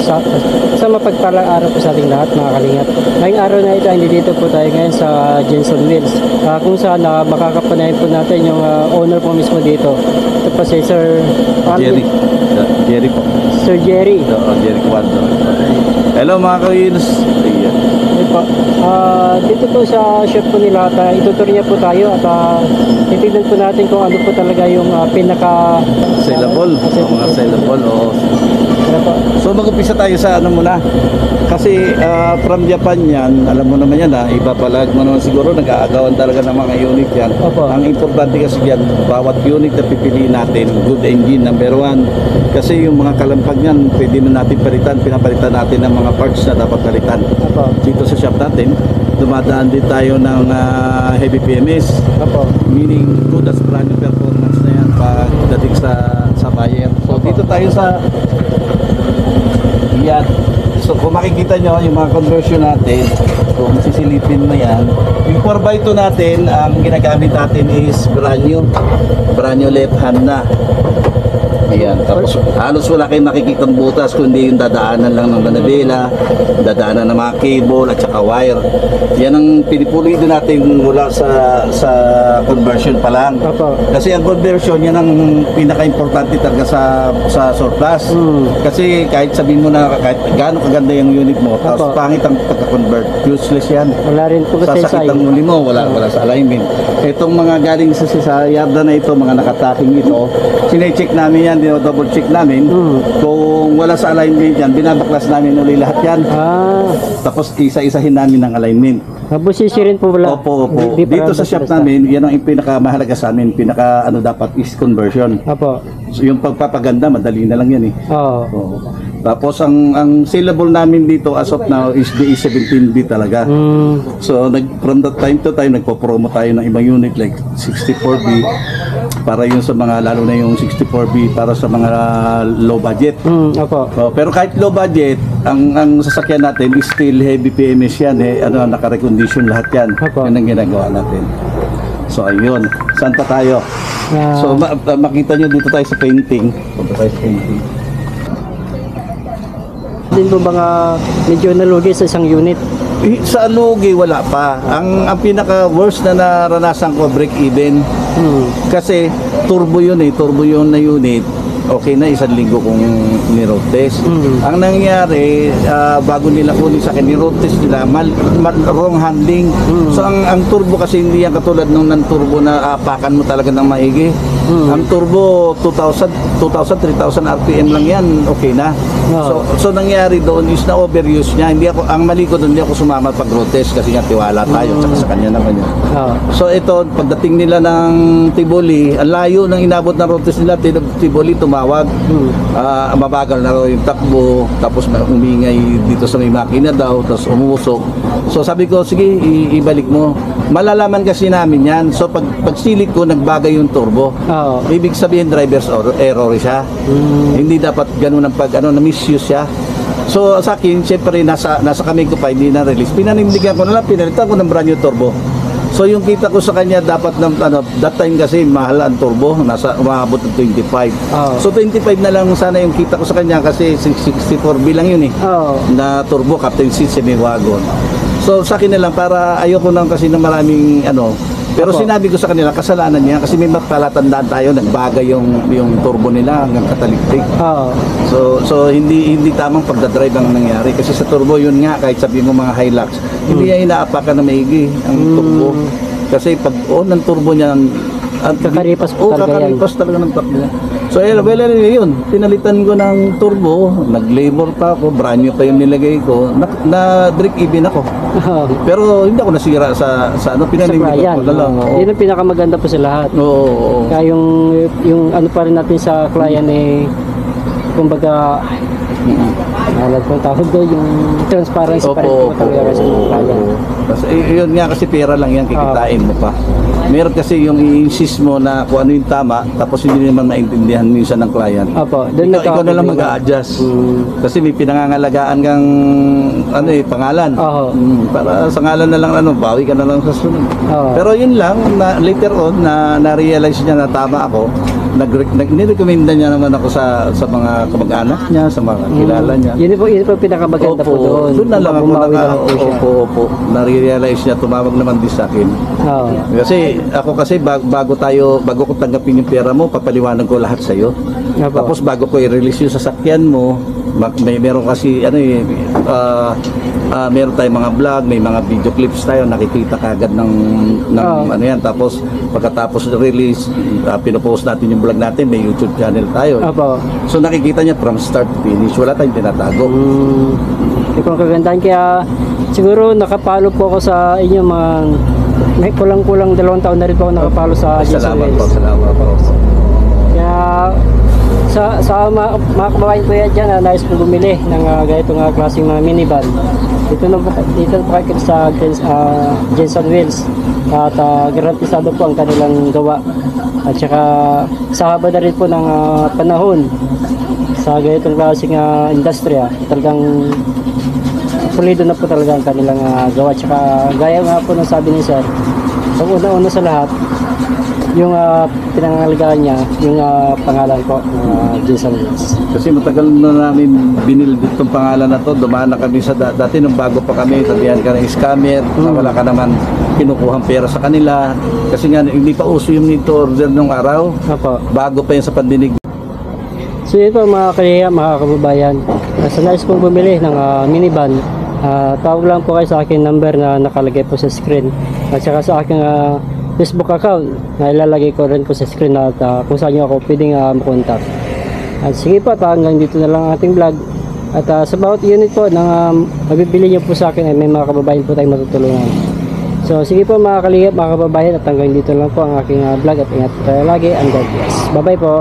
sa mapagpalang araw po sa ating lahat mga kalingap. Ngayong araw na ito, dito po tayo ngayon sa Jensen Wheels. Kung saan makakapanayin po natin yung owner po mismo dito. Ito po si Sir Jerry. Jerry po. Sir Jerry. Jerry Quadro. Hello mga kawinos. Dito po sa shop po nila at itutur niya po tayo at titignan po natin kung ano po talaga yung pinaka Sellable. Mga sellable. Ano po? So mag-upisa tayo sa ano muna. Kasi from Japan yan, alam mo naman yan ipapalag mo naman siguro, nag-aagawan talaga ng mga unit yan. Opo. Ang importante kasi yan, bawat unit na pipiliin natin, good engine, number one. Kasi yung mga kalampag yan, pwede na natin palitan, pinapalitan natin ng mga parts na dapat palitan. Opo. Dito sa shop natin, dumadaan din tayo ng heavy PMS. Opo. Meaning good as brand new performance na yan pagdating sa buyer. So dito tayo sa yan. So kung makikita nyo yung mga conversion natin, kung sisilipin mo yan, yung 4x2 natin, ang ginagamit natin is brand new left hand na. Ayan, tapos halos wala kayong makikitang butas kundi yung dadaanan lang ng manabela, dadaanan ng mga cable at saka wire. Yan ang pinipuli din natin mula sa conversion pa lang. Kasi ang conversion, yan ang pinaka-importante talaga sa surplus. Kasi kahit sabihin mo na kahit gaano kaganda yung unit mo, tapos pangit ang pagka-convert, useless yan. Wala rin po kasi sasakit ang uli mo, wala sa alignment. Itong mga galing sa yarda na ito, mga nakataking ito, sinecheck namin yan, double check namin. Kung wala sa alignment yan, binabaklas namin uli lahat yan. Tapos isa-isahin namin ng alignment. Busisi rin po wala. Opo. Dito sa shop namin, yan ang pinakamahalaga sa amin, dapat is conversion. Opo. So, yung pagpapaganda, madali na lang yan eh. Oo. Tapos ang sellable namin dito as of now is DE17B talaga. So from that time to time nagpo-promo tayo ng ibang unit like 64B para yun sa mga, lalo na yung 64B para sa mga low budget. Opo. Pero kahit low budget, ang sasakyan natin is still heavy PMS yan naka-recondition lahat yan. Yun ang ginagawa natin. So ayun, saan pa tayo? So makita nyo dito tayo sa painting. Din po mga medyo nalugi sa isang unit? Sa lugi wala pa. Ang pinaka worst na naranasan ko, break even. Kasi turbo yun na unit. Okay na, 1 linggo kung ni-road test. Ang nangyari, bago nila kunin sa akin, ni-road test nila, wrong handling. So ang turbo kasi hindi yan katulad nung non-turbo na apakan mo talaga ng maigi. Ang turbo 2,000, 3,000 RPM lang yan, okay na. So nangyari doon is na overuse niya. Ang mali ko doon, hindi ako sumama pag road test kasi nga tiwala tayo tsaka sa kanya naman yun. So ito, pagdating nila ng Tiboli, ang layo ng inabot ng road test nila, Tiboli tumawag. Mabagal na raw yung takbo, tapos umingay dito sa may makina daw, tapos umusok. So sabi ko, sige, ibalik mo. Malalaman kasi namin yan. So pagsilip ko, nagbagay yung turbo. Ibig sabihin driver's error siya. Hindi dapat ganun ang na-misuse siya. So sa akin, syempre nasa kamay ko pa, hindi na-release. Pinanindigan ko na lang, pinalitan ko ng brand new turbo. So yung kita ko sa kanya dapat that time kasi mahal ang turbo, umabot ng 25. So 25 na lang sana yung kita ko sa kanya kasi 64B lang yun na turbo, captain seat, semi-wagon. So sa akin na lang, para ayoko nang kasi ng maraming pero sinabi ko sa kanila, kasalanan niya kasi may palatandaan tayo, nagbagay yung turbo nila hanggang kataliktik. So hindi tamang pagdadrive ang nangyari kasi sa turbo yun nga, kahit sabihin mo mga Hilux, hindi niya inaapakan na maigi ang turbo. Kasi pag ng turbo niya kakaripas po talaga ng takbo. So yun, pinalitan ko ng turbo, nag-labor pa ako, brand new pa yung nilagay ko, na break even ako. Pero hindi ako nasira sa pinanindigan ko na lang. Yun ang pinakamaganda po sa lahat. Kaya yung ano pa rin natin sa client kumbaga alam kong tawag doon, yung transparency pa rin po talaga sa mga client. Yun nga kasi pera lang yan, kikitain mo pa. Meron kasi yung i-insist mo na kung ano yung tama, tapos hindi naman maintindihan minsan ng client. Ikaw na lang mag-a-adjust. Kasi may pinangangalagaan kang pangalan. Para sa ngalan na lang bawi ka na lang sa sunod. Pero yun lang, later on na na-realize niya na tama ako, nirekomenda niya naman ako sa mga kamag-anak niya, sa mga kilala niya. Yun po pinakamaganda po doon. Doon na lang ako Bumawi na lang po siya. opo. Nare-realize niya, tumawag naman din sa akin. Oo. Kasi bago ko tanggapin yung pera mo, papaliwanag ko lahat sa iyo. Opo. Tapos bago ko i-release yung sasakyan mo, meron kasi meron tayong mga vlog, may mga video clips tayo, nakikita kagad ng ano yan. Tapos pagkatapos release, pinopost natin yung vlog natin, may YouTube channel tayo. Opo. So nakikita niya from start to finish, wala tayong tinatago. Ito ang kagandahan. Kaya siguro nakapalo po ako sa inyo may kulang-kulang 2 taon na rin po ako nakapalo sa Jason Salamat po, Wells. salamat po. Kaya sa mga kababayan ko yan dyan, nais po bumili ng ganitong klaseng mga minivan. Dito po kayo sa Jason Wells. At garantisado po ang kanilang gawa. At saka sa haba na rin po ng panahon sa ganitong klaseng industriya, talagang pulido na po talaga ang kanilang gawa. At saka gaya nga po ng sabi ni Sir, ang una-una sa lahat, yung pinangangalagaan niya, yung pangalan ko, Jason Wells. Kasi matagal na namin binilid itong pangalan na to. Dumaan na kami sa dati nung bago pa kami, sabihan ka ng scammer, na wala ka naman kinukuhang pera sa kanila. Kasi nga hindi pa uso yung nito order nung araw. Opo. Bago pa yun sa pandinig. So yun po mga kaliya, mga kababayan. Sa nais pong bumili ng minivan, tawag lang po kayo sa aking number na nakalagay po sa screen. At saka sa aking Facebook account na ilalagay ko rin po sa screen at kung saan nyo ako pwedeng makontak. At sige po, hanggang dito na lang ang ating vlog. At sa bawat unit po ng mabibili nyo po sa akin ay may mga kababayan po tayong matutulungan. So sige po mga kalihap, mga kababayan, at hanggang dito lang po ang aking vlog at ingat tayo lagi and God bless. Bye bye po.